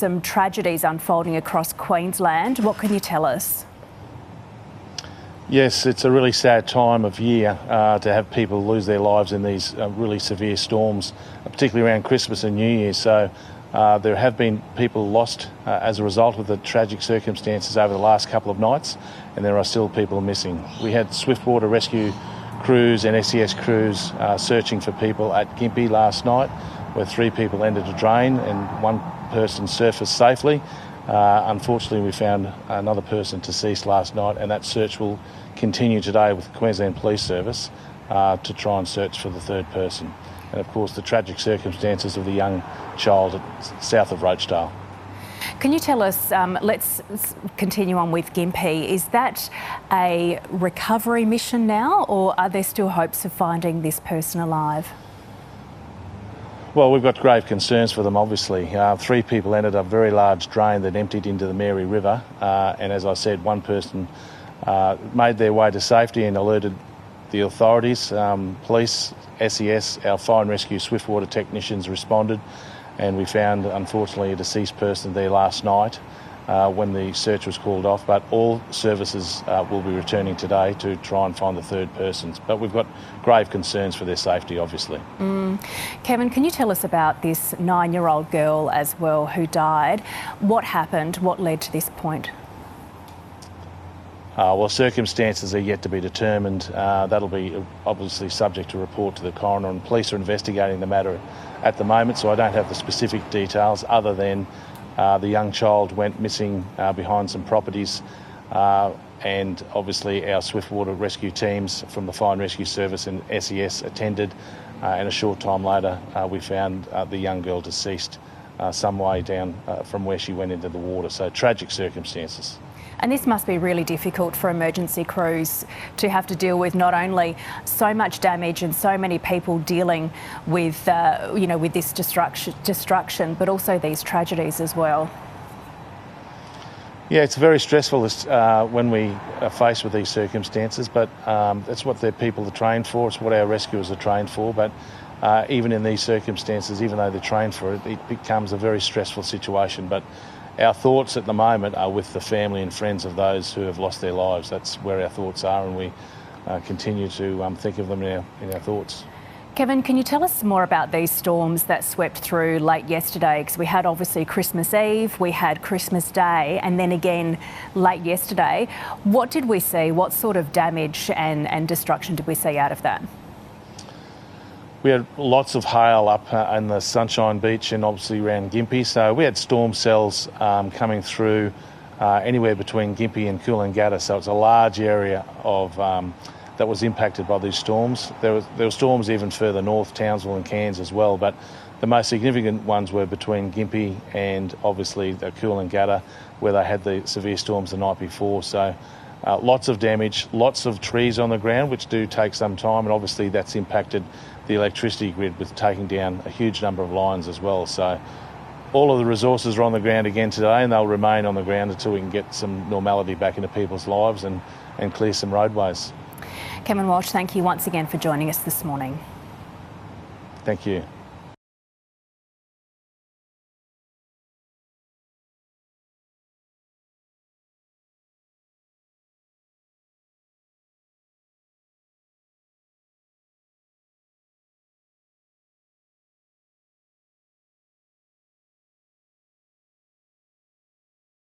some tragedies unfolding across Queensland. What can you tell us? Yes, it's a really sad time of year to have people lose their lives in these really severe storms, particularly around Christmas and New Year. So there have been people lost as a result of the tragic circumstances over the last couple of nights, and there are still people missing. We had swiftwater rescue crews and SES crews searching for people at Gympie last night, where 3 people entered a drain and 1 person surfaced safely. Unfortunately, we found another person deceased last night, and that search will continue today with the Queensland Police Service to try and search for the 3rd person. And of course, the tragic circumstances of the young child south of Rochedale. Can you tell us, let's continue on with Gympie, is that a recovery mission now, or are there still hopes of finding this person alive? Well, we've got grave concerns for them, obviously. 3 people entered a very large drain that emptied into the Mary River, and as I said, 1 person made their way to safety and alerted the authorities. Police, SES, our fire and rescue swiftwater technicians responded, and we found, unfortunately, a deceased person there last night when the search was called off. But all services will be returning today to try and find the 3rd person. But we've got grave concerns for their safety, obviously. Kevin, can you tell us about this 9-year-old girl as well who died? What happened? What led to this point? Well, circumstances are yet to be determined. That'll be obviously subject to report to the coroner, and police are investigating the matter at the moment, so I don't have the specific details other than the young child went missing behind some properties, and obviously our swiftwater rescue teams from the Fire and Rescue Service and SES attended, and a short time later we found the young girl deceased some way down from where she went into the water. So tragic circumstances. And this must be really difficult for emergency crews to have to deal with, not only so much damage and so many people dealing with, with this destruction, but also these tragedies as well. Yeah, it's very stressful when we are faced with these circumstances, but that's what their people are trained for. It's what our rescuers are trained for. But even in these circumstances, even though they're trained for it, it becomes a very stressful situation. But our thoughts at the moment are with the family and friends of those who have lost their lives. That's where our thoughts are, and we continue to think of them in our thoughts. Kevin, can you tell us more about these storms that swept through late yesterday? Because we had obviously Christmas Eve, we had Christmas Day, and then again late yesterday. What did we see? What sort of damage and destruction did we see out of that? We had lots of hail up in the Sunshine Beach and obviously around Gympie. So we had storm cells coming through anywhere between Gympie and Coolangatta. So it's a large area of that was impacted by these storms. There were storms even further north, Townsville and Cairns as well. But the most significant ones were between Gympie and obviously the Coolangatta, where they had the severe storms the night before. So lots of damage, lots of trees on the ground, which do take some time, and obviously that's impacted the electricity grid with taking down a huge number of lines as well. So all of the resources are on the ground again today, and they'll remain on the ground until we can get some normality back into people's lives and clear some roadways. Kevin Walsh, thank you once again for joining us this morning. Thank you.